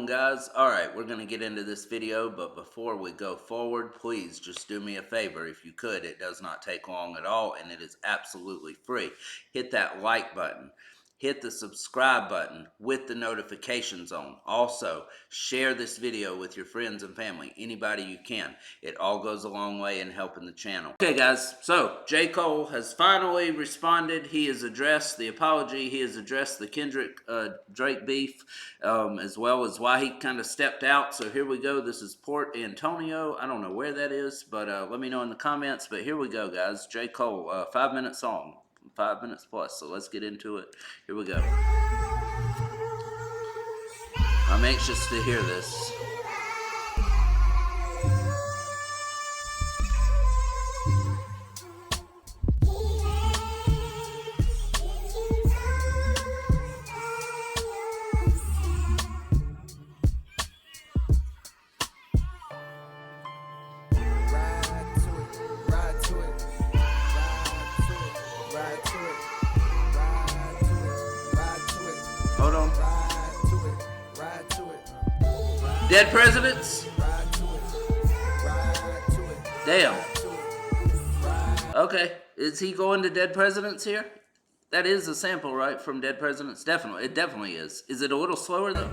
Guys, alright, we're going to get into this video, but before we go forward, please just do me a favor if you could. It does not take long at all, and it is absolutely free. Hit that like button. Hit the subscribe button with the notifications on. Also, share this video with your friends and family, anybody you can. It all goes a long way in helping the channel. Okay guys, so J. Cole has finally responded. He has addressed the apology. He has addressed the Kendrick Drake beef, as well as why he kind of stepped out. So here we go. This is Port Antonio. I don't know where that is, but let me know in the comments. But here we go, guys. J. Cole, 5-minute song. 5 minutes plus, so let's get into it. Here we go. I'm anxious to hear this. Hold on. Dead presidents? Damn. Okay. Is he going to Dead Presidents here? That is a sample, right? From Dead Presidents? Definitely. It definitely is. Is it a little slower, though?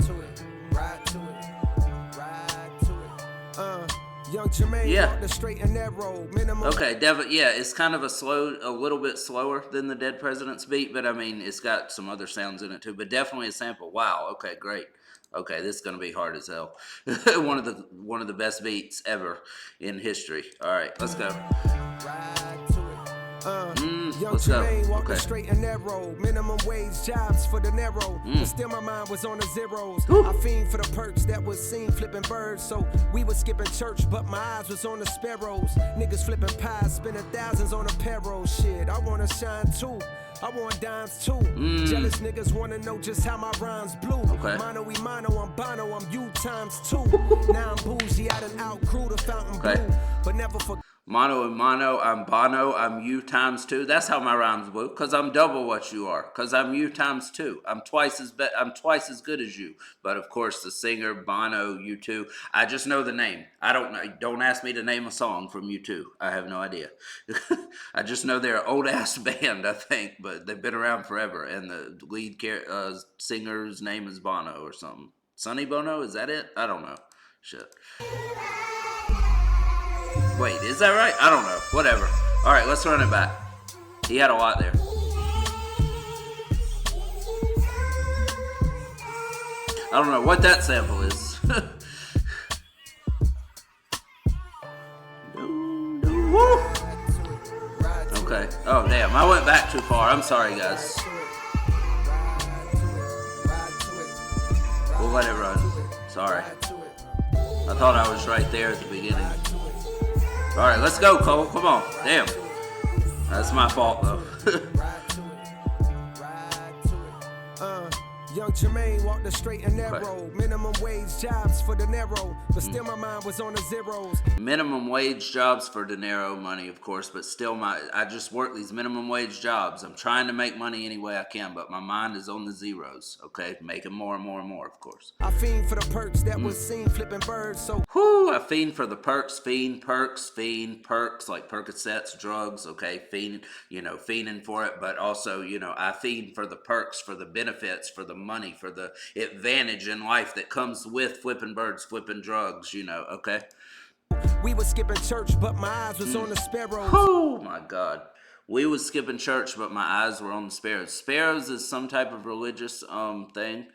Young Jermaine, yeah. The straight and narrow, minimum. Okay, yeah, it's kind of a little bit slower than the Dead Presidents beat, but I mean, it's got some other sounds in it too. But definitely a sample. Wow. Okay, great. Okay, this is gonna be hard as hell. one of the best beats ever in history. All right, let's go. Young Let's go. Jermaine walked Okay. the straight and narrow, minimum wage jobs for the narrow. But still my mind was on the zeros. Woo. I fiend for the perks that was seen flipping birds. So we was skipping church, but my eyes was on the sparrows. Niggas flipping pies, spending thousands on a payroll. Shit, I wanna shine too. I want dimes too. Jealous niggas wanna know just how my rhymes blew. Okay. Mono e mono, I'm Bono, I'm you times two. Now I'm bougie, I done outgrew the fountain blue. But never forget. Mono and mono, I'm Bono, I'm you times two. That's how my rhymes blew, because I'm double what you are, because I'm you times two. I'm twice as good as you. But of course, the singer, Bono, U2, I just know the name. I don't know. Don't ask me to name a song from U2. I have no idea. I just know they're an old-ass band, I think, but they've been around forever, and the lead singer's name is Bono or something. Sonny Bono, is that it? I don't know. Shit. Wait, is that right? I don't know. Whatever. All right, let's run it back. He had a lot there. I don't know what that sample is. Okay. Oh, damn. I went back too far. I'm sorry, guys. We'll let it run. Sorry. I thought I was right there at the beginning. All right, let's go, Cole. Come on. Damn. That's my fault, though. Young Jermaine walked the straight and narrow. Minimum wage jobs for the narrow. But still my mind was on the zeros. Minimum wage jobs for dinero money, of course, but still I just work these minimum wage jobs. I'm trying to make money any way I can, but my mind is on the zeros, okay? Making more and more and more, of course. I fiend for the perks that was seen flipping birds, so whoo, I fiend for the perks, perks, like Percocets, drugs, okay? Fiending for it, but also, I fiend for the perks, for the benefits, for the money, for the advantage in life that comes with flipping birds, flipping drugs, okay? We was skipping church, but my eyes was on the sparrows. Oh my God. We was skipping church, but my eyes were on the sparrows. Sparrows is some type of religious thing.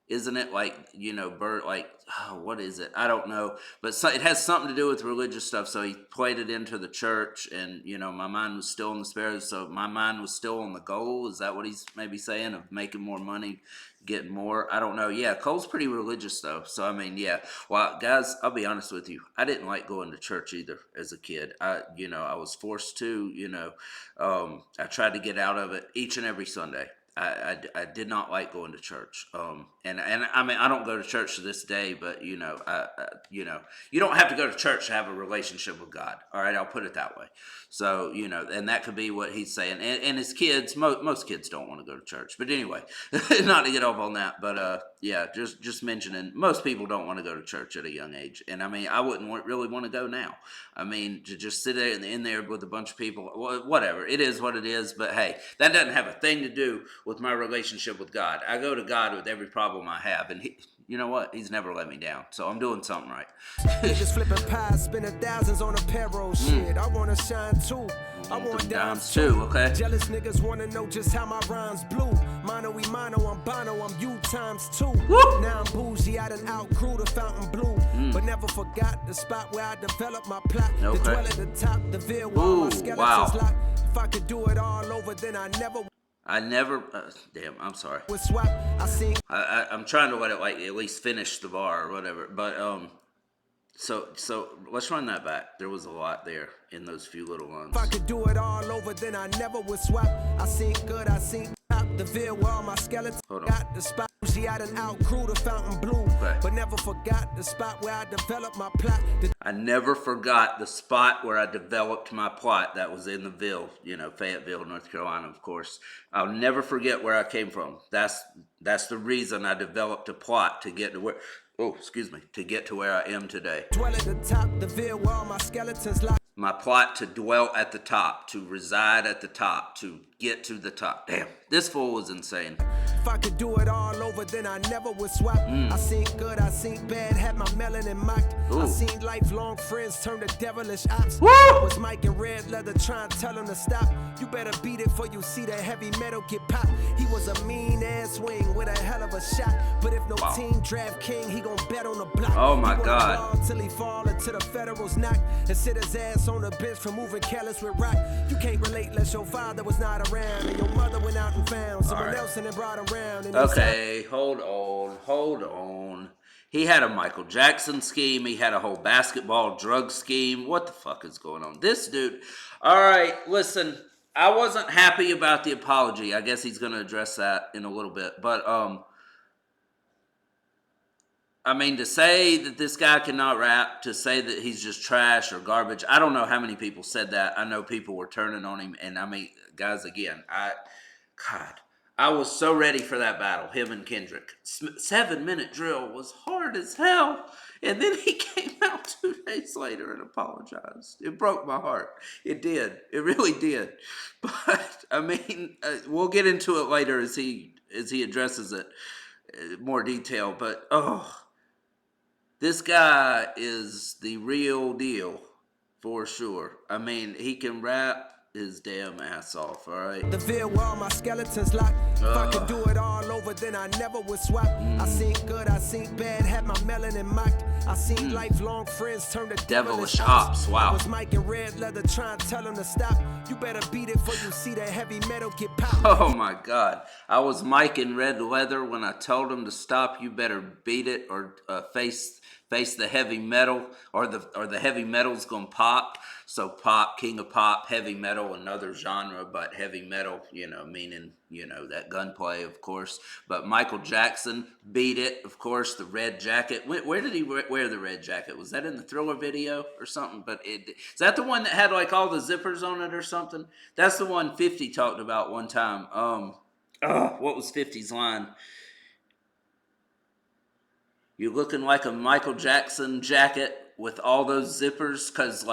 Isn't it like, bird, like, what is it? I don't know. But it has something to do with religious stuff. So he played it into the church and, my mind was still on the sparrows. So my mind was still on the goal. Is that what he's maybe saying, of making more money, getting more? I don't know. Yeah, Cole's pretty religious though. So, I mean, yeah. Well, guys, I'll be honest with you. I didn't like going to church either as a kid. I was forced to, I tried to get out of it each and every Sunday. I did not like going to church. And I mean, I don't go to church to this day, but you know, you don't have to go to church to have a relationship with God. All right, I'll put it that way. So, and that could be what he's saying. And his kids, most kids don't want to go to church. But anyway, not to get off on that, but yeah, just mentioning, most people don't want to go to church at a young age. And I mean, I wouldn't really want to go now. I mean, to just sit there in there with a bunch of people, whatever. It is what it is. But hey, that doesn't have a thing to do with my relationship with God. I go to God with every problem I have, and you know what? He's never let me down. So I'm doing something right. Niggas flipping pies, spending thousands on a payroll. Shit, I wanna shine too. I want dimes too. Okay. Jealous niggas wanna know just how my rhymes blew. Mono, I'm Bono, I'm you times 2. Woo! Now I'm bougie, I done outgrew the fountain blue. But never forgot the spot where I developed my plot. Okay. The dwell at the top, the veil where my skeletons locked. If I could do it all over, then I never. Damn, I'm sorry. Would swap. I'm trying to let it like at least finish the bar or whatever. But so let's run that back. There was a lot there in those few little lines. If I could do it all over, then I never would swap. I seen good, I seen top, the veil where all my skeletons got. The spot I done outgrew the fountain blue. Okay. But never forgot the spot where I developed my plot. I never forgot the spot where I developed my plot. That was in the Ville, Fayetteville, North Carolina, of course. I'll never forget where I came from. That's the reason I developed a plot to get to where. Oh, excuse me, to get to where I am today. Dwell at the top, the veil where all my skeletons lie. My plot to dwell at the top, to reside at the top, to get to the top. Damn, this fool was insane. If I could do it all over, then I never would swap. I seen good, I seen bad, had my melanin mocked. Ooh. I seen lifelong friends turn to devilish ops. Woo! I was Mike in red leather trying to tell him to stop. You better beat it for you see that heavy metal get popped. He was a mean ass wing with a hell of a shot. But if no team draft king, he gon' bet on the block. Oh my God. Till he fall until the federals knock and sit his ass on the bench for moving careless with rock. You can't relate unless your father was not around and your mother went out and found someone else and then brought him around. And okay, hold on. He had a Michael Jackson scheme. He had a whole basketball drug scheme. What the fuck is going on? This dude. All right, listen. I wasn't happy about the apology. I guess he's going to address that in a little bit. But, I mean, to say that this guy cannot rap, to say that he's just trash or garbage, I don't know how many people said that. I know people were turning on him. And, I mean, guys, again, I was so ready for that battle, him and Kendrick. 7-minute drill was hard as hell. And then he came out 2 days later and apologized. It broke my heart. It did. It really did. But, I mean, we'll get into it later as he addresses it in more detail. But, this guy is the real deal for sure. I mean, he can rap his damn ass off, all right? The veil where all my skeletons locked. If I could do it all over, then I never would swap. I seen good, I seen bad, had my melanin mocked. I seen lifelong friends turn to devilish ops. Wow. I was Mike in red leather trying to tell him to stop. You better beat it for you see that heavy metal get popped. Oh my God. I was Mike in red leather when I told him to stop. You better beat it or face the heavy metal, or the heavy metal's gonna pop. So pop, king of pop, heavy metal, another genre, but heavy metal, meaning, that gunplay, of course. But Michael Jackson beat it, of course, the red jacket. Where did he wear the red jacket? Was that in the Thriller video or something? But is that the one that had like all the zippers on it or something? That's the one 50 talked about one time. What was 50's line? You're looking like a Michael Jackson jacket with all those zippers, because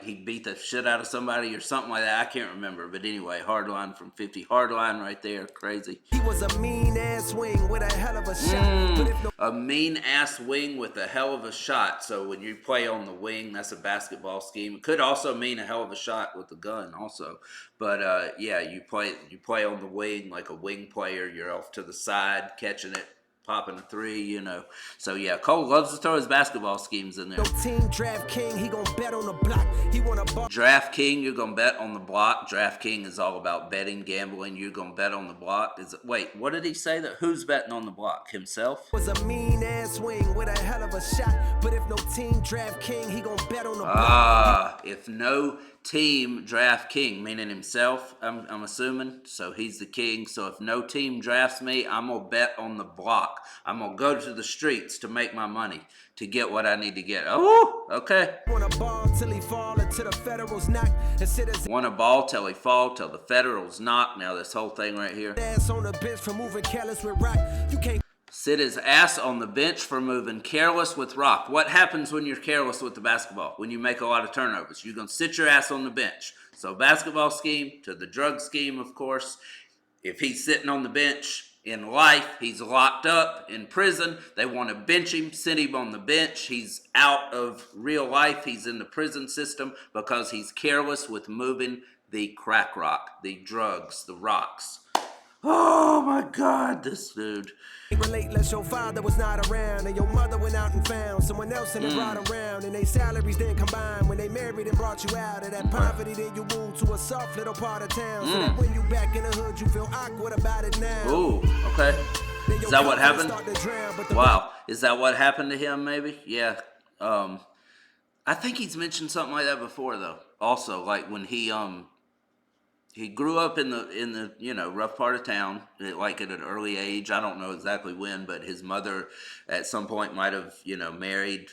he beat the shit out of somebody or something like that. I can't remember, but anyway, hard line from 50. Hard line right there, crazy. He was a mean ass wing with a hell of a shot. A mean ass wing with a hell of a shot. So when you play on the wing, that's a basketball scheme. It could also mean a hell of a shot with the gun also. But you play on the wing like a wing player. You're off to the side catching it, popping a three, you know. So yeah, Cole loves to throw his basketball schemes in there. No team draft king, he gon' bet on the block. He wanna ball. Draft King, you're gonna bet on the block. Draft King is all about betting, gambling. You're gonna bet on the block. Wait, what did he say? That who's betting on the block? Himself? Was a mean ass swing with a hell of a shot. But if no team draft king, he gon' bet on the block. If no team draft king, meaning himself, I'm assuming. So he's the king. So if no team drafts me, I'm gonna bet on the block. I'm gonna go to the streets to make my money, to get what I need to get. Oh, okay. Wanna ball till he fall until the Federals knock and sit his Want a ball till he fall, till the Federals knock. Now this whole thing right here. ass on the bench for moving careless with rock. You can't Sit his ass on the bench for moving careless with rock. What happens when you're careless with the basketball? When you make a lot of turnovers? You're going to sit your ass on the bench. So basketball scheme to the drug scheme, of course. If he's sitting on the bench in life, he's locked up in prison. They want to bench him, sit him on the bench. He's out of real life. He's in the prison system because he's careless with moving the crack rock, the drugs, the rocks. Oh my God, this dude. relate unless your father was not around and your mother went out and found someone else and they brought around and they salaries didn't combine when they married and brought you out of that poverty. Then you moved to a soft little part of town so that when you back in the hood you feel awkward about it now. Ooh, okay. Is that what happened? Wow. Is that what happened to him, maybe? Yeah. I think he's mentioned something like that before, though. Also, like when he grew up in the you know, rough part of town, like at an early age. I don't know exactly when, but his mother at some point might have, you know, married,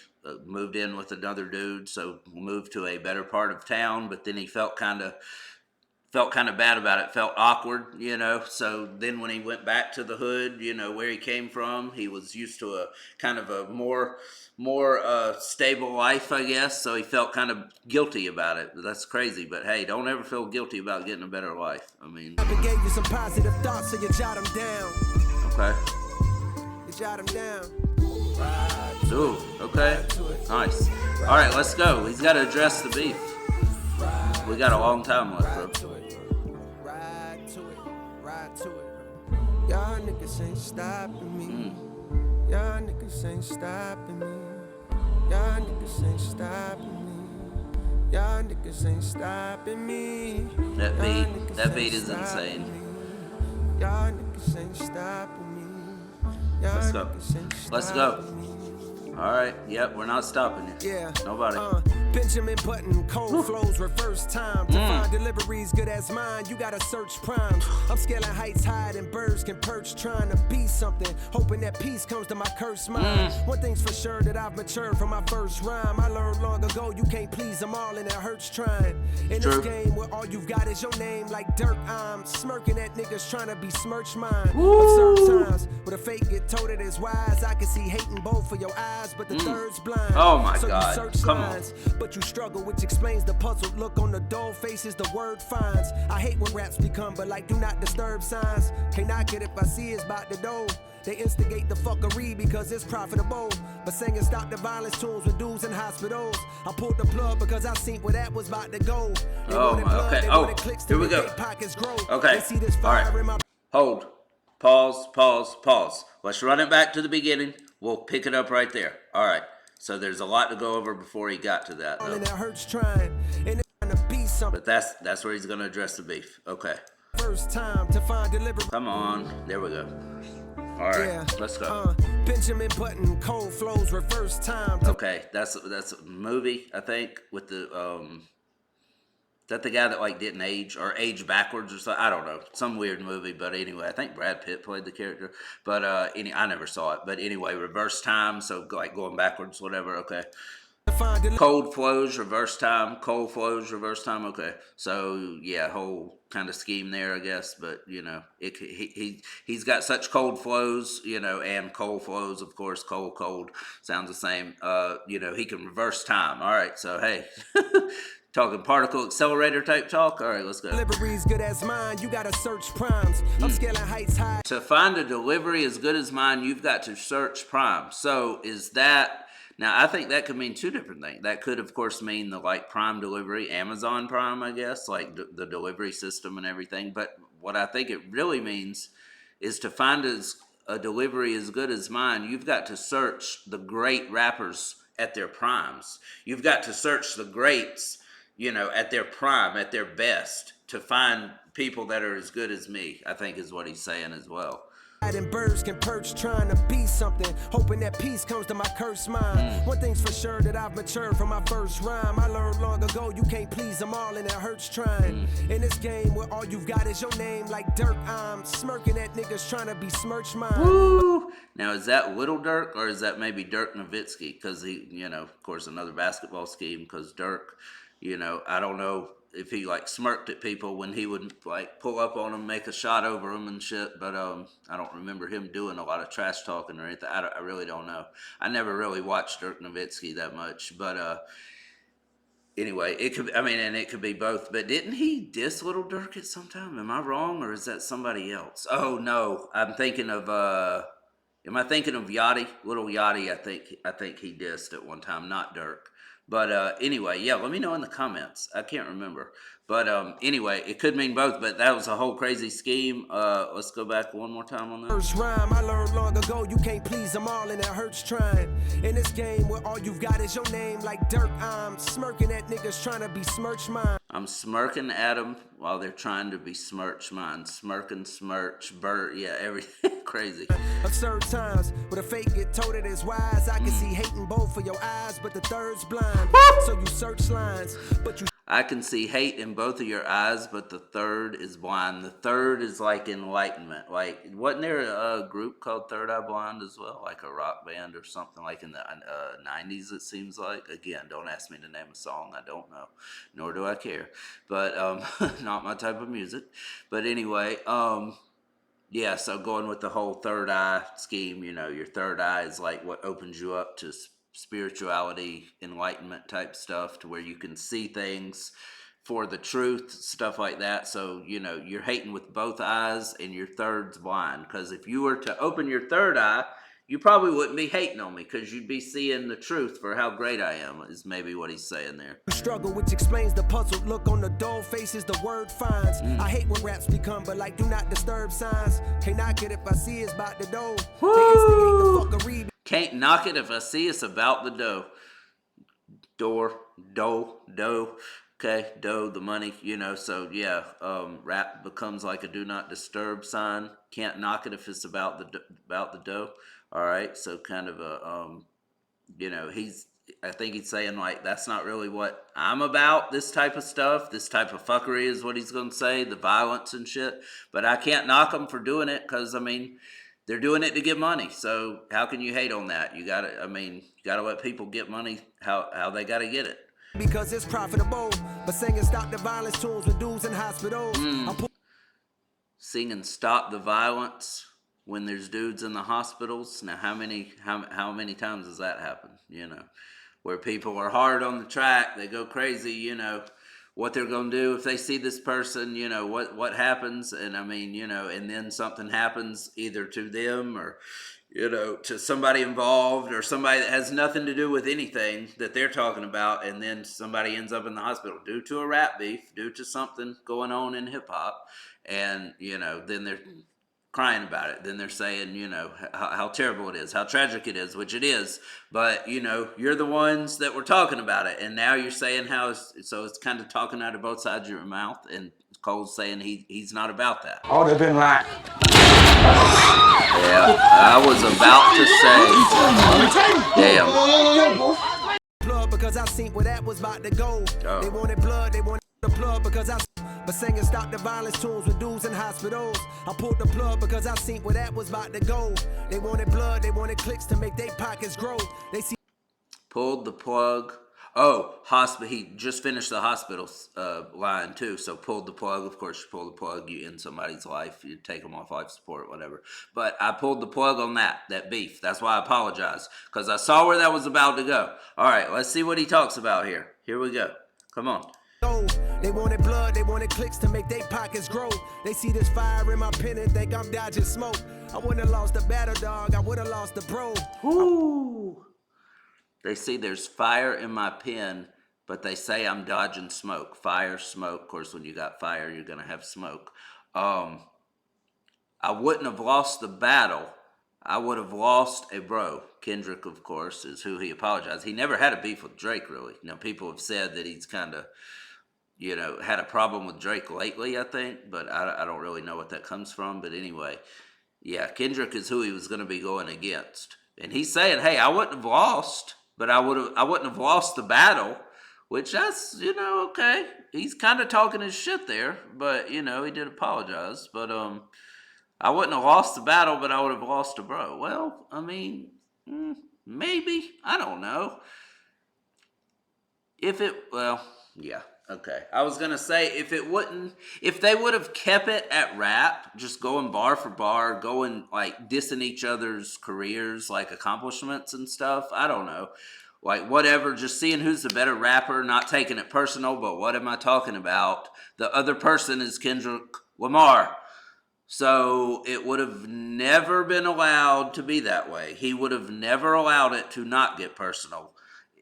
moved in with another dude, so moved to a better part of town. But then he felt kind of bad about it, felt awkward, you know. So then when he went back to the hood, you know, where he came from, he was used to a kind of a more stable life, I guess. So he felt kind of guilty about it. That's crazy, but hey, don't ever feel guilty about getting a better life. I mean, I gave you some positive thoughts, so you jot them down. okay. You jot them down. Ooh, okay. Nice. All right, let's go. He's got to address the beef. We got a long time left, bro. Ride to it, ride to it. Y'all niggas ain't stopping me. Y'all niggas ain't stopping me. Y'all niggas ain't stopping me. Y'all niggas ain't stopping me. That beat is insane. Y'all niggas ain't stopping me. Let's go. Let's go. All right. Yep, we're not stopping you. Yeah. Nobody. Benjamin Button, cold flows, reverse time. To find deliveries good as mine, you gotta search primes. I'm scaling heights higher than birds can perch, trying to be something, hoping that peace comes to my cursed mind. One thing's for sure, that I've matured from my first rhyme. I learned long ago, you can't please them all and it hurts trying. In this game where all you've got is your name like dirt, I'm smirking at niggas trying to besmirch mine. Absurd times, where the fake get told it is wise. I can see hate in both of your eyes, but the third's blind. Oh my so God, you search come lines, but you struggle, which explains the puzzled look on the dull faces the word finds. I hate when raps become but like do not disturb signs. Can't knock it if I see it's about to do. They instigate the fuckery because it's profitable, but singing stop the violence tunes with dudes in hospitals. I pulled the plug because I seen where that was about to go. They wanted blood, okay. they wanted clicks to Here we make go. their pockets grow. Okay. They see this All fire right. in my Hold. Pause. Let's run it back to the beginning. We'll pick it up right there. All right. So there's a lot to go over before he got to that, though. and it hurts trying, and it's trying to be something. But that's where he's going to address the beef. Okay. First time to find delivery. Come on. There we go. All right. Yeah. Let's go. Benjamin Button, cold flows, reverse time. Okay. That's a movie, I think, with the is that the guy that like didn't age or age backwards or something? I don't know. Some weird movie, but anyway, I think Brad Pitt played the character. But I never saw it. But anyway, reverse time, so like going backwards, whatever. Okay. Cold flows, reverse time. Cold flows, reverse time. Okay. So yeah, whole kind of scheme there, I guess. But you know, he's got such cold flows, you know, and cold flows, of course. Cold sounds the same. You know, he can reverse time. All right. So hey. Talking particle accelerator type talk. All right, let's go. Deliveries good as mine, you gotta search primes. I'm scaling heights high. To find a delivery as good as mine, you've got to search Prime. So is that now? I think that could mean two different things. That could, of course, mean the like Prime delivery, Amazon Prime, I guess, like the delivery system and everything. But what I think it really means is to find as a delivery as good as mine, you've got to search the great rappers at their primes. You've got to search the greats, at their prime, at their best, to find people that are as good as me, I think is what he's saying as well. And birds can perch trying to be something, hoping that peace comes to my cursed mind. One thing's for sure, that I've matured from my first rhyme. I learned long ago you can't please them all and it hurts trying. In this game where all you've got is your name, like Dirk, I'm smirking at niggas trying to besmirch mine. Woo! Now, is that Little Dirk or is that maybe Dirk Nowitzki? Because he, of course, another basketball scheme. Because Dirk, I don't know if he like smirked at people when he would like pull up on them, make a shot over them and shit. But I don't remember him doing a lot of trash talking or anything. I really don't know. I never really watched Dirk Nowitzki that much. But anyway, it could. I mean, and it could be both. But didn't he diss Little Dirk at some time? Am I wrong, or is that somebody else? Oh no, I'm thinking of. Am I thinking of Yachty? Little Yachty, I think he dissed at one time, not Dirk. But anyway, yeah, let me know in the comments. I can't remember. But anyway, it could mean both, but that was a whole crazy scheme. Let's go back one more time on that. First rhyme I learned long ago, you can't please them all and it hurts trying. In this game where all you've got is your name, like Dirk, I'm smirking at niggas trying to besmirch mine. I'm smirking at them while they're trying to besmirch mine. Smirking, smirch, bird, yeah, everything crazy. Absurd times where the fake get told it is wise. I can see hating both of your eyes, but the third's blind. So you search lines, but you. I can see hate in both of your eyes, but the third is blind. The third is like enlightenment. Like, wasn't there a group called Third Eye Blind as well? Like a rock band or something like in the 90s, it seems like. Again, don't ask me to name a song. I don't know, nor do I care. But not my type of music. But anyway, yeah, so going with the whole third eye scheme, your third eye is like what opens you up to spirituality, enlightenment type stuff, to where you can see things for the truth, stuff like that. So, you're hating with both eyes and your third's blind. Because if you were to open your third eye, you probably wouldn't be hating on me because you'd be seeing the truth for how great I am, is maybe what he's saying there. Struggle, which explains the puzzled look on the dull faces the word finds. I hate when raps become, but like do not disturb signs. Can't knock it if I see it's about the dough. They instigate the fuckery. Can't knock it if I see it's about the dough. Dough. Okay, dough, the money, so yeah, rap becomes like a do not disturb sign. Can't knock it if it's about the dough. All right, so kind of a, I think he's saying like, that's not really what I'm about, this type of stuff. This type of fuckery is what he's going to say, the violence and shit. But I can't knock them for doing it because, they're doing it to get money. So how can you hate on that? You gotta let people get money how they gotta get it. Because it's profitable, but singing stop the violence tunes with dudes in hospitals. Singing stop the violence when there's dudes in the hospitals. Now, how many times has that happened? Where people are hard on the track, they go crazy. What they're gonna do if they see this person. What happens, and and then something happens either to them or to somebody involved or somebody that has nothing to do with anything that they're talking about, and then somebody ends up in the hospital due to a rap beef, due to something going on in hip hop, and then they're crying about it. Then they're saying, how terrible it is, how tragic it is, which it is. But, you're the ones that were talking about it. And now you're saying so it's kind of talking out of both sides of your mouth. And Cole's saying he's not about that. Oh, they've been lying. Yeah, I was about to say, Blood because I seen where that was about to go. Oh. They wanted blood, they wanted the blood because but singing stop the violence tunes with dudes in hospitals. I pulled the plug because I seen where that was about to go. They wanted blood, they wanted clicks to make their pockets grow. They see pulled the plug. Oh, hospital. He just finished the hospital line too. So pulled the plug. Of course, you pull the plug, you end somebody's life. You take them off life support, whatever. But I pulled the plug on that beef. That's why I apologize, because I saw where that was about to go. All right, let's see what he talks about here. Here we go. Come on. They wanted blood, they wanted clicks to make their pockets grow. They see this fire in my pen and think I'm dodging smoke. I wouldn't have lost the battle dog, I would have lost the bro. Ooh. They see there's fire in my pen, but they say I'm dodging smoke. Fire, smoke. Of course, when you got fire, you're going to have smoke. I wouldn't have lost the battle, I would have lost a bro. Kendrick, of course, is who he apologized. He never had a beef with Drake, really. People have said that he's kind of, had a problem with Drake lately, I think, but I don't really know what that comes from. But anyway, yeah, Kendrick is who he was going to be going against. And he's saying, hey, I wouldn't have lost, but I wouldn't have lost the battle, which that's, okay. He's kind of talking his shit there, but, he did apologize. But, I wouldn't have lost the battle, but I would have lost a bro. Well, I mean, maybe. I don't know. Yeah, okay. I was gonna say if they would have kept it at rap, just going bar for bar, going like dissing each other's careers, like accomplishments and stuff. I don't know, like whatever. Just seeing who's the better rapper, not taking it personal. But what am I talking about? The other person is Kendrick Lamar. So it would have never been allowed to be that way. He would have never allowed it to not get personal.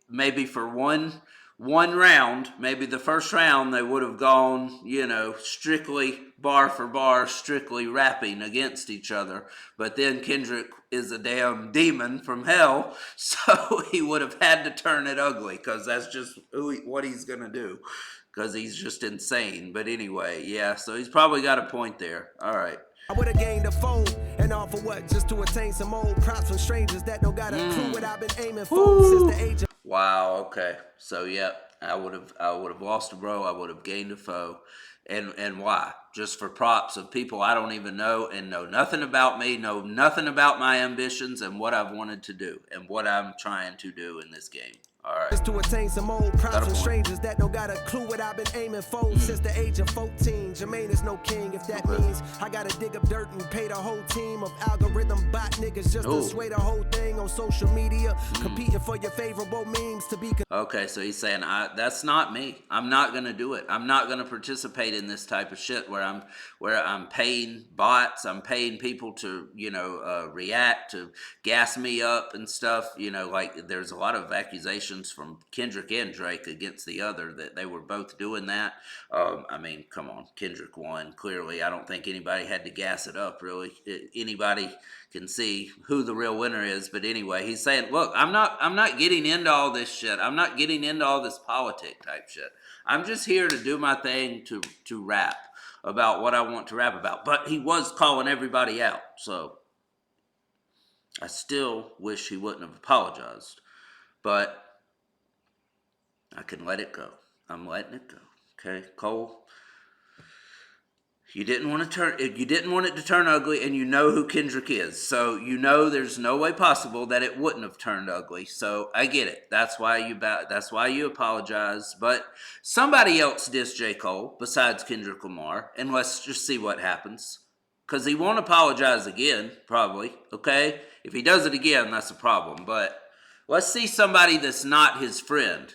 Maybe for one round, maybe the first round, they would have gone, strictly bar for bar, strictly rapping against each other. But then Kendrick is a damn demon from hell, so he would have had to turn it ugly because that's just what he's gonna do. Because he's just insane. But anyway, yeah, so he's probably got a point there. All right. I would have gained a phone, and all for what? Just to attain some old props from strangers that don't got a clue what I've been aiming for since the age of. Wow, okay. So yep, I would have lost a bro, I would have gained a foe. And why? Just for props of people I don't even know and know nothing about me, know nothing about my ambitions and what I've wanted to do and what I'm trying to do in this game. All right. Just to attain some old props from strangers that don't got a clue what I've been aiming for since the age of 14. Jermaine is no king, if that means I gotta dig up dirt and pay the whole team of algorithm bot niggas just to sway the whole thing on social media, competing for your favorable memes to be. Okay, so he's saying that's not me. I'm not gonna do it. I'm not gonna participate in this type of shit where I'm paying bots. I'm paying people to react to gas me up and stuff. Like there's a lot of accusations from Kendrick and Drake against the other that they were both doing that. I mean, come on, Kendrick won clearly. I don't think anybody had to gas it up really. Anybody can see who the real winner is. But anyway, he's saying, look, I'm not getting into all this shit. I'm not getting into all this politic type shit. I'm just here to do my thing to rap about what I want to rap about. But he was calling everybody out, so I still wish he wouldn't have apologized. But I can let it go. I'm letting it go. Okay, Cole. You didn't want it to turn ugly, and you know who Kendrick is. So there's no way possible that it wouldn't have turned ugly. So I get it. That's why you apologize. But somebody else dissed J. Cole besides Kendrick Lamar, and let's just see what happens. Because he won't apologize again, probably. Okay? If he does it again, that's a problem. But let's see somebody that's not his friend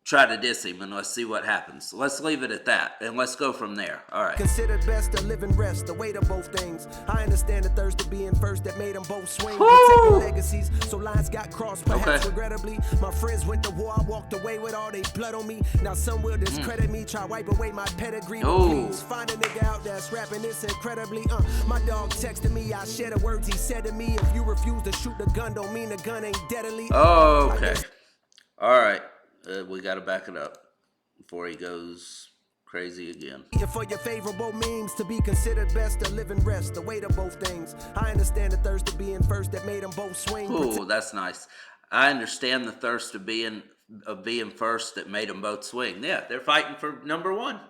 try to diss him, and let's see what happens. Let's leave it at that, and let's go from there. All right. Considered best to live and rest, the weight of both things. I understand the thirst of being first that made them both swing. Protecting legacies, so lines got crossed, perhaps regrettably. My friends went to war, I walked away with all they blood on me. Now some will discredit me, try wipe away my pedigree. Please find a nigga out that's rapping this incredibly. My dog texted me, I share the words he said to me. If you refuse to shoot the gun, don't mean the gun ain't deadly. Oh, okay. All right. We got to back it up before he goes crazy again. For your favorable memes to be considered best to live and rest, the weight of both things. I understand the thirst of being first that made them both swing. Ooh, that's nice. I understand the thirst of being first that made them both swing. Yeah, they're fighting for number one.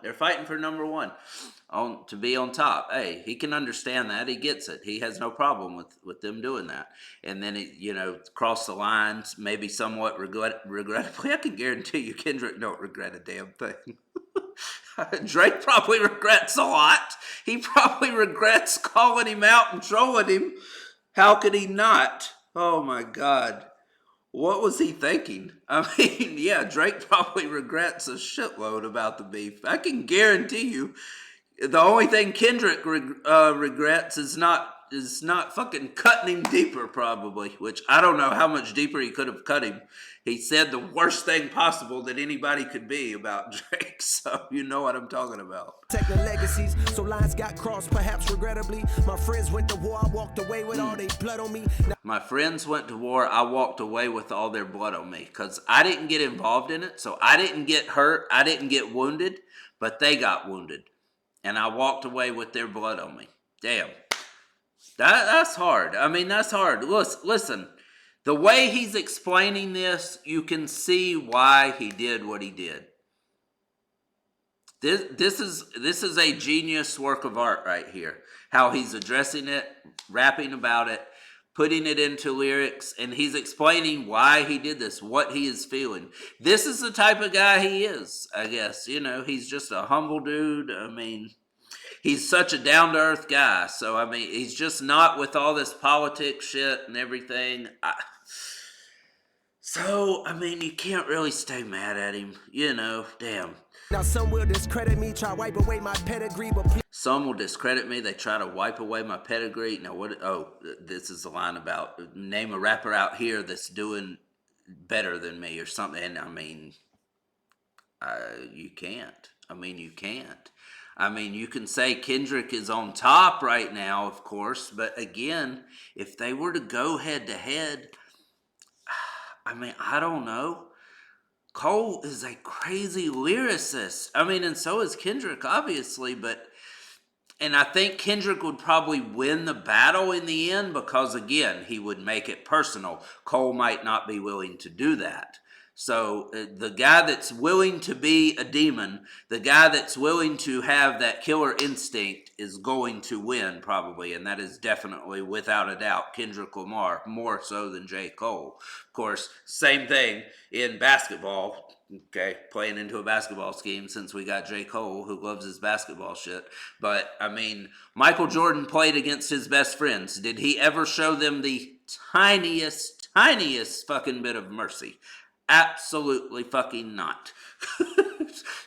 To be on top. Hey, he can understand that. He gets it. He has no problem with them doing that. And then cross the lines, maybe somewhat regrettably. I can guarantee you Kendrick don't regret a damn thing. Drake probably regrets a lot. He probably regrets calling him out and trolling him. How could he not? Oh my God. What was he thinking? I mean, yeah, Drake probably regrets a shitload about the beef. I can guarantee you the only thing Kendrick regrets is not not fucking cutting him deeper, probably. Which I don't know how much deeper he could have cut him. He said the worst thing possible that anybody could be about Drake, so you know what I'm talking about. Protect the legacies, so lines got crossed, perhaps regrettably. My friends went to war, I walked away with all their blood on me. My friends went to war, I walked away with all their blood on me. Because I didn't get involved in it, so I didn't get hurt, I didn't get wounded, but they got wounded. And I walked away with their blood on me. Damn. That's hard. I mean, that's hard. Listen, the way he's explaining this, you can see why he did what he did. This is a genius work of art right here. How he's addressing it, rapping about it, putting it into lyrics, and he's explaining why he did this, what he is feeling. This is the type of guy he is, I guess. You know, he's just a humble dude. I mean, he's such a down-to-earth guy. So, I mean, he's just not with all this politics shit and everything. So, I mean, you can't really stay mad at him. You know, damn. Now some will discredit me, try wipe away my pedigree, but please. Some will discredit me. They try to wipe away my pedigree. Now, what? Oh, this is a line about name a rapper out here that's doing better than me or something. And I mean, you can't. I mean, you can't. I mean, you can say Kendrick is on top right now, of course. But again, if they were to go head to head, I mean, I don't know. Cole is a crazy lyricist. I mean, and so is Kendrick, obviously, and I think Kendrick would probably win the battle in the end because, again, he would make it personal. Cole might not be willing to do that. So the guy that's willing to be a demon, the guy that's willing to have that killer instinct is going to win probably, and that is definitely, without a doubt, Kendrick Lamar, more so than J. Cole. Of course, same thing in basketball, okay, playing into a basketball scheme since we got J. Cole, who loves his basketball shit. But, I mean, Michael Jordan played against his best friends. Did he ever show them the tiniest fucking bit of mercy? Absolutely fucking not.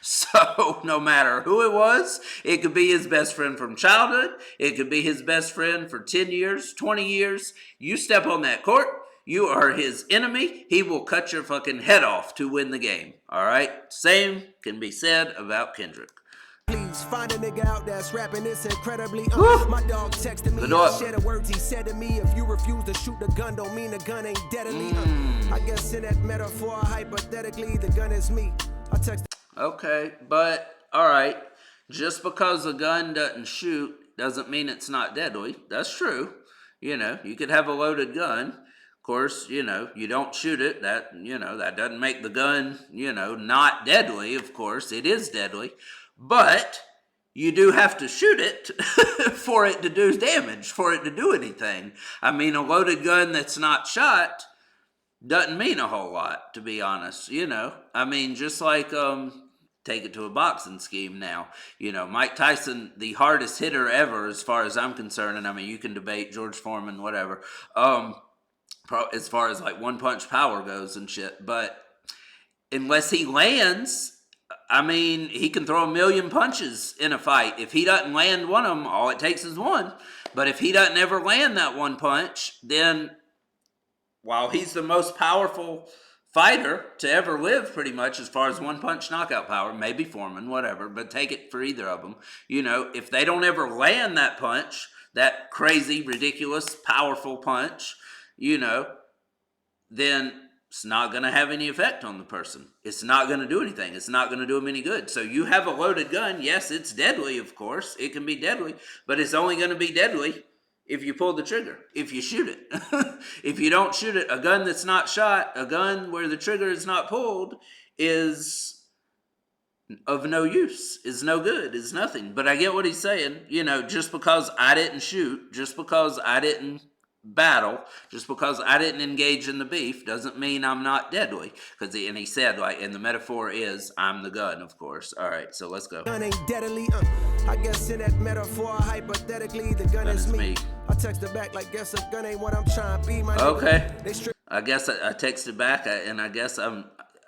So, no matter who it was, it could be his best friend from childhood, it could be his best friend for 10 years, 20 years. You step on that court, you are his enemy, he will cut your fucking head off to win the game. Alright? Same can be said about Kendrick. Please find a nigga out that's rapping this incredibly. My dog texted me, I share the words he said to me. If you refuse to shoot the gun, don't mean the gun ain't deadly. I guess in that metaphor, hypothetically, the gun is me. I texted. Okay, but alright. Just because a gun doesn't shoot doesn't mean it's not deadly. That's true. You know, you could have a loaded gun. Of course, you know, you don't shoot it. That, you know, that doesn't make the gun, you know, not deadly. Of course, it is deadly. But you do have to shoot it for it to do damage, for it to do anything. I mean, a loaded gun that's not shot doesn't mean a whole lot, to be honest. You know, I mean, just like, take it to a boxing scheme now. You know, Mike Tyson, the hardest hitter ever, as far as I'm concerned, and I mean, you can debate George Foreman, whatever, as far as like one punch power goes and shit, but unless he lands, I mean, he can throw a million punches in a fight. If he doesn't land one of them, all it takes is one. But if he doesn't ever land that one punch, then while he's the most powerful fighter to ever live, pretty much, as far as one punch knockout power, maybe Foreman, whatever, but take it for either of them. You know, if they don't ever land that punch, that crazy, ridiculous, powerful punch, you know, then it's not going to have any effect on the person. It's not going to do anything. It's not going to do them any good. So you have a loaded gun. Yes, it's deadly, of course. It can be deadly, but it's only going to be deadly if you pull the trigger, if you shoot it. If you don't shoot it, a gun that's not shot, a gun where the trigger is not pulled, is of no use, is no good, is nothing. But I get what he's saying. You know, just because I didn't shoot, just because I didn't battle, just because I didn't engage in the beef doesn't mean I'm not deadly. And he said, like, and the metaphor is I'm the gun, of course. All right, so let's go. Gun ain't deadly. I guess in that metaphor, hypothetically, the gun is me. I texted back like, guess a gun ain't what I'm trying to be. My okay. I guess I texted back, and I guess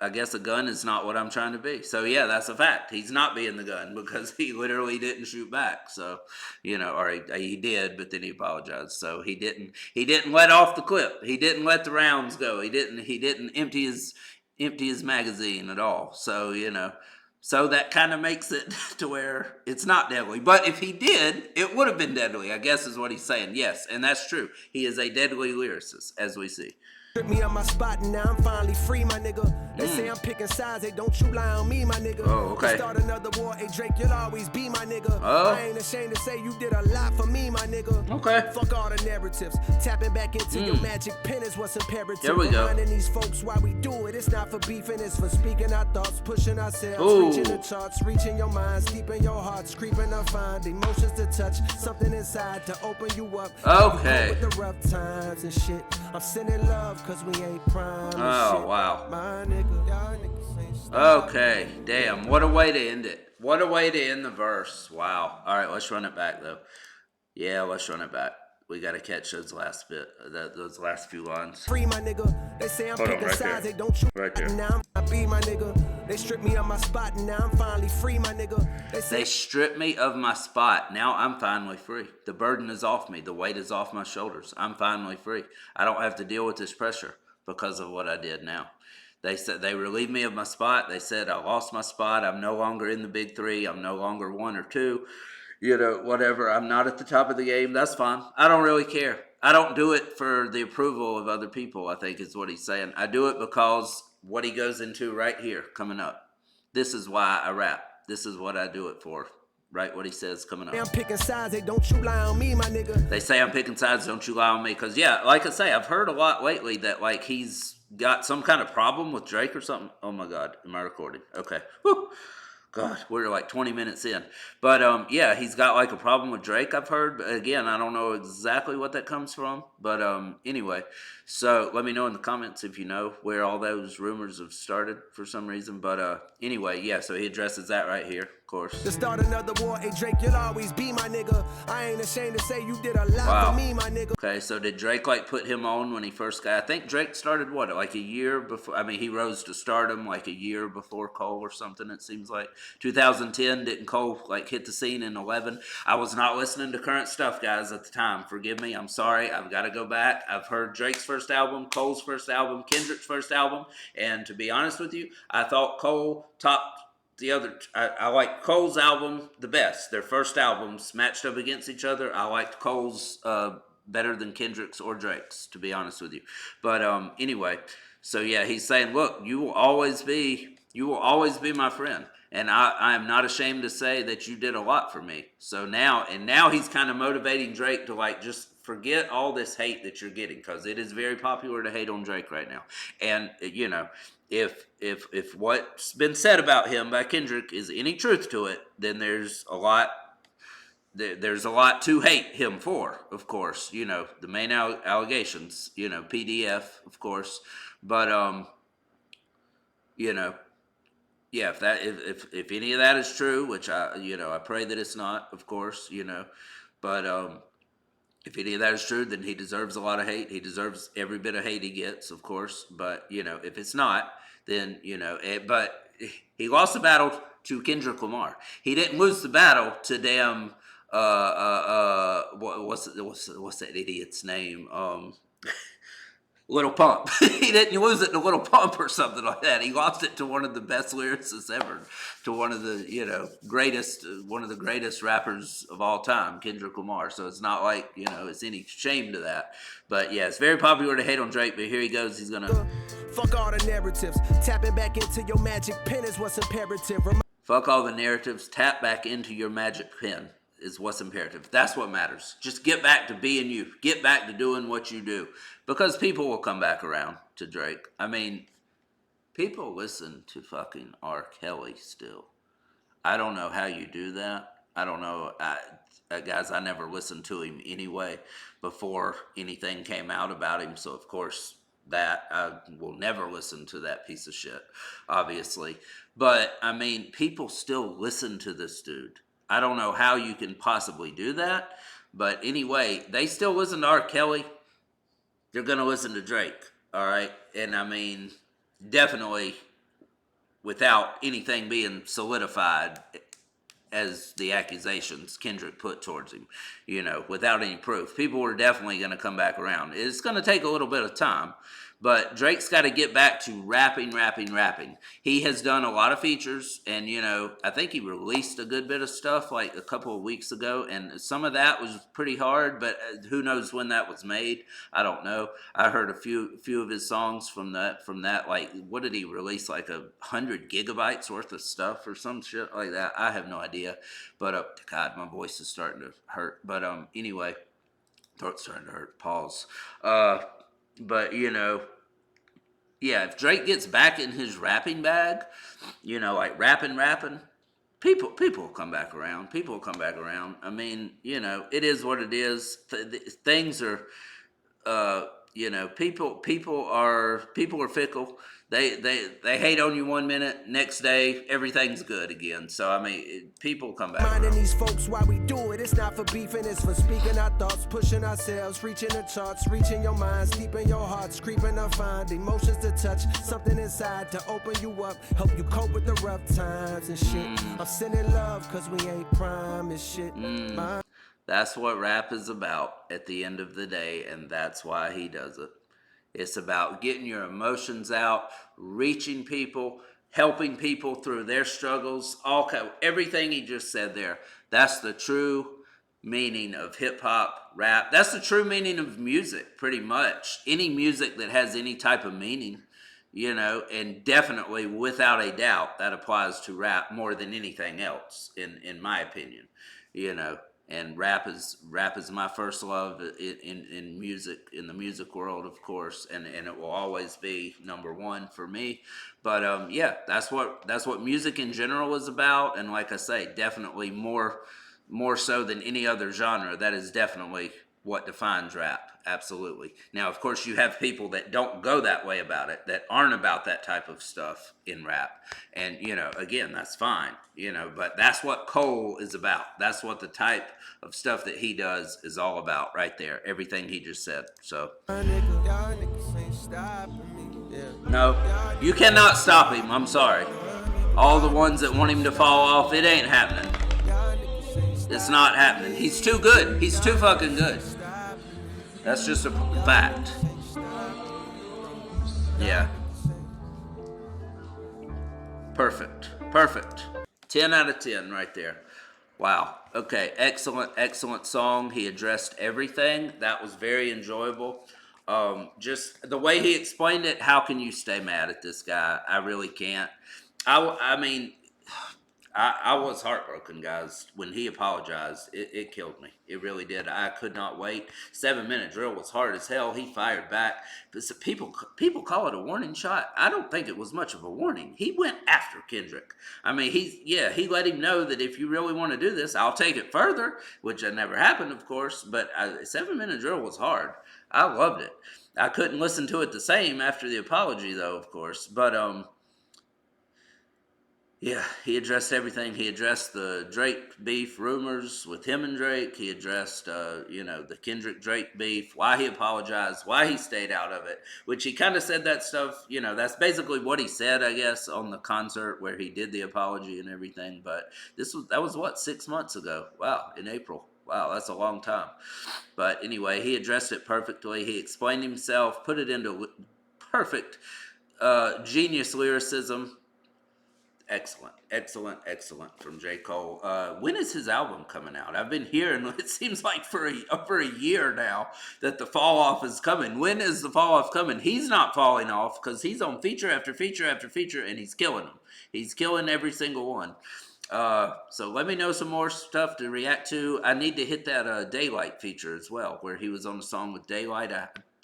I guess a gun is not what I'm trying to be. So yeah, that's a fact. He's not being the gun because he literally didn't shoot back. So, or he did, but then he apologized. So he didn't let off the clip. He didn't let the rounds go. He didn't empty his magazine at all. So, so that kind of makes it to where it's not deadly. But if he did, it would have been deadly, I guess is what he's saying. Yes, and that's true. He is a deadly lyricist, as we see. Strip me on my spot and now I'm finally free, my nigga. They say I'm picking sides, they don't you lie on me, my nigga. Oh, okay. Start another war, hey Drake, you'll always be my nigga. Oh. I ain't ashamed to say you did a lot for me, my nigga. Okay. Fuck all the narratives. Tapping back into your magic pen is what's imperative. There we go. Reminding these folks why we do it. It's not for beefing, it's for speaking our thoughts, pushing ourselves, Ooh. reaching the charts, reaching your minds, keeping your hearts, creeping to find emotions to touch, something inside to open you up. Okay. With the rough times and shit. I'm sending love cause we ain't prime. Oh, wow. My nigga, y'all niggas ain't Okay, damn. What a way to end it. What a way to end the verse. Wow. All right, let's run it back, though. Yeah, let's run it back. We got to catch those last those last few lines. Free, my nigga. They say I'm Hold on, picking right sides, there. they don't you. Right there. Now I'm be my nigga. They strip me on my spot, and now I'm finally free, my nigga. They stripped me of my spot. Now I'm finally free. The burden is off me. The weight is off my shoulders. I'm finally free. I don't have to deal with this pressure because of what I did now. They said they relieved me of my spot. They said I lost my spot. I'm no longer in the big three. I'm no longer one or two. Whatever. I'm not at the top of the game. That's fine. I don't really care. I don't do it for the approval of other people, I think is what he's saying. I do it because what he goes into right here coming up. This is why I rap. This is what I do it for. Right, what he says coming up. I'm picking sides, they don't you lie on me, my nigga. They say I'm picking sides, don't you lie on me. Because, yeah, like I say, I've heard a lot lately that, like, he's got some kind of problem with Drake or something. Oh, my God. Am I recording? Okay. Whew. God, we're like 20 minutes in. But, yeah, he's got, like, a problem with Drake, I've heard. But, again, I don't know exactly what that comes from. But, anyway, so let me know in the comments if you know where all those rumors have started for some reason. But, anyway, yeah, so he addresses that right here, of course. To start another war, hey Drake, you'll always be my nigga. I ain't ashamed to say you did a lot for me, my nigga. Okay, so did Drake, like, put him on when he first got... I think Drake started, what, like a year before... I mean, he rose to stardom, like, a year before Cole or something, it seems like. 2010, didn't Cole, like, hit the scene in 11? I was not listening to current stuff, guys, at the time. Forgive me, I'm sorry. I've got to go back. I've heard Drake's first album, Cole's first album, Kendrick's first album, and to be honest with you, I thought Cole topped the other. I like Cole's album the best. Their first albums matched up against each other. I liked Cole's better than Kendrick's or Drake's, to be honest with you. But anyway, so yeah, he's saying, look, you will always be my friend. And I am not ashamed to say that you did a lot for me. So now he's kind of motivating Drake to, like, just forget all this hate that you're getting, because it is very popular to hate on Drake right now. And, if what's been said about him by Kendrick is any truth to it, then there's a lot to hate him for, of course. The main allegations, PDF, of course. But, yeah, if any of that is true, which I pray that it's not, of course, but if any of that is true, then he deserves a lot of hate. He deserves every bit of hate he gets, of course. But if it's not, then but he lost the battle to Kendrick Lamar. He didn't lose the battle to damn what's that idiot's name? Little Pump. He didn't lose it to Little Pump or something like that. He lost it to one of the best lyricists ever, to one of the one of the greatest rappers of all time, Kendrick Lamar. So it's not like it's any shame to that. But yeah, it's very popular to hate on Drake. But here he goes. He's gonna fuck all the narratives. Tapping back into your magic pen is what's imperative. Fuck all the narratives. Tap back into your magic pen is what's imperative. That's what matters. Just get back to being you. Get back to doing what you do. Because people will come back around to Drake. I mean, people listen to fucking R. Kelly still. I don't know how you do that. I don't know. Guys, I never listened to him anyway before anything came out about him. So, of course, that I will never listen to that piece of shit, obviously. But, I mean, people still listen to this dude. I don't know how you can possibly do that. But anyway, they still listen to R. Kelly. They're going to listen to Drake, all right? And, I mean, definitely without anything being solidified as the accusations Kendrick put towards him, without any proof. People were definitely going to come back around. It's going to take a little bit of time, but Drake's got to get back to rapping, rapping, rapping. He has done a lot of features, and I think he released a good bit of stuff like a couple of weeks ago, and some of that was pretty hard, but who knows when that was made? I don't know. I heard a few of his songs from that. Like, what did he release? Like 100 gigabytes worth of stuff or some shit like that. I have no idea. But God, my voice is starting to hurt. But anyway, throat's starting to hurt. Pause. But yeah, if Drake gets back in his rapping bag, like rapping, people will come back around. People will come back around. I mean, it is what it is. Things are, people are fickle. They hate on you 1 minute, next day everything's good again. So I mean, people come back Minding around. these folks while we do it. It's not for beefing, it's for speaking our thoughts, pushing ourselves, reaching the charts, reaching your minds, deep in your hearts, creeping to find emotions to touch, something inside to open you up, help you cope with the rough times and shit. I'm sending love cause we ain't prime and shit. That's what rap is about at the end of the day, and that's why he does it. It's about getting your emotions out, reaching people, helping people through their struggles, everything he just said there. That's the true meaning of hip hop, rap. That's the true meaning of music, pretty much. Any music that has any type of meaning, and definitely without a doubt that applies to rap more than anything else, in my opinion. And rap is my first love in music, in the music world, of course, and it will always be number one for me. But yeah, that's what music in general is about, and like I say, definitely more so than any other genre. That is definitely what defines rap. Absolutely. Now, of course, you have people that don't go that way about it, that aren't about that type of stuff in rap. And, again, that's fine, but that's what Cole is about. That's what the type of stuff that he does is all about right there. Everything he just said. So, no, you cannot stop him. I'm sorry. All the ones that want him to fall off, it ain't happening. It's not happening. He's too good. He's too fucking good. That's just a fact. Yeah. Perfect. 10 out of 10 right there. Wow. Okay. Excellent song. He addressed everything. That was very enjoyable. Just the way he explained it, how can you stay mad at this guy? I really can't. I mean, I was heartbroken, guys. When he apologized, it killed me. It really did. I could not wait. 7 minute drill was hard as hell. He fired back. But people call it a warning shot. I don't think it was much of a warning. He went after Kendrick. I mean, he let him know that if you really want to do this, I'll take it further, which never happened, of course. But 7 minute drill was hard. I loved it. I couldn't listen to it the same after the apology, though, of course. But yeah, he addressed everything. He addressed the Drake beef rumors with him and Drake. He addressed, the Kendrick Drake beef, why he apologized, why he stayed out of it, which he kind of said that stuff, that's basically what he said, I guess, on the concert where he did the apology and everything. But that was what, 6 months ago? Wow, in April. Wow, that's a long time. But anyway, he addressed it perfectly. He explained himself, put it into perfect, genius lyricism. Excellent from J. Cole. When is his album coming out? I've been hearing, it seems like for over a year now, that the fall off is coming. When is the fall off coming? He's not falling off because he's on feature after feature after feature, and he's killing them. He's killing every single one. So let me know some more stuff to react to. I need to hit that Daylight feature as well, where he was on the song with Daylight.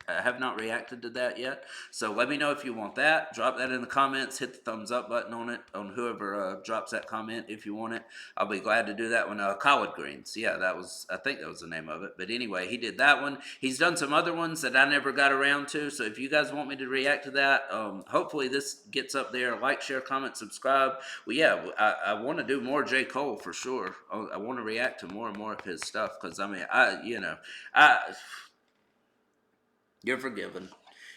I have not reacted to that yet. So let me know if you want that. Drop that in the comments. Hit the thumbs up button on it, on whoever drops that comment if you want it. I'll be glad to do that one. Collard Greens. Yeah, I think that was the name of it. But anyway, he did that one. He's done some other ones that I never got around to. So if you guys want me to react to that, hopefully this gets up there. Like, share, comment, subscribe. Well, yeah, I want to do more J. Cole for sure. I want to react to more and more of his stuff because, I mean, you're forgiven.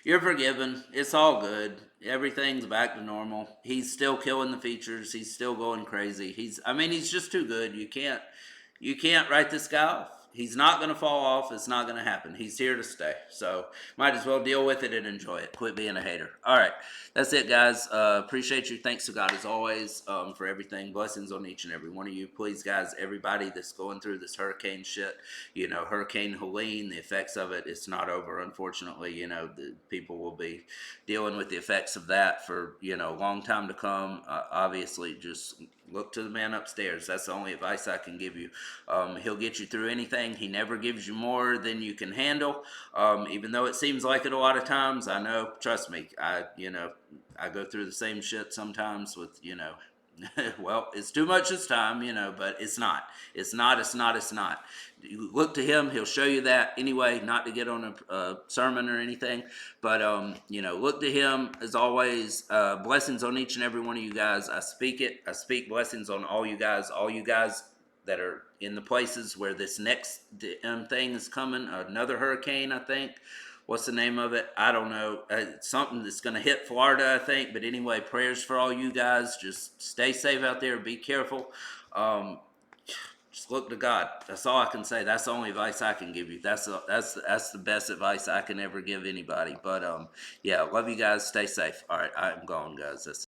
You're forgiven. It's all good. Everything's back to normal. He's still killing the features. He's still going crazy. I mean, he's just too good. You can't write this guy off. He's not going to fall off. It's not going to happen. He's here to stay. So might as well deal with it and enjoy it. Quit being a hater. All right. That's it, guys. Appreciate you. Thanks to God as always for everything. Blessings on each and every one of you. Please, guys, everybody that's going through this hurricane shit, Hurricane Helene, the effects of it, it's not over, unfortunately. The people will be dealing with the effects of that for, a long time to come. Obviously, just look to the man upstairs. That's the only advice I can give you. He'll get you through anything. He never gives you more than you can handle. Even though it seems like it a lot of times, I know, trust me, I go through the same shit sometimes with, well, it's too much this time, but it's not. It's not, it's not, it's not. You look to him, he'll show you that anyway, not to get on a sermon or anything, but, look to him as always. Blessings on each and every one of you guys. I speak it. I speak blessings on all you guys that are in the places where this next thing is coming, another hurricane, I think. What's the name of it? I don't know. It's something that's going to hit Florida, I think. But anyway, prayers for all you guys. Just stay safe out there. Be careful. Just look to God. That's all I can say. That's the only advice I can give you. That's the best advice I can ever give anybody. But yeah, love you guys. Stay safe. All right, I'm gone, guys. That's it.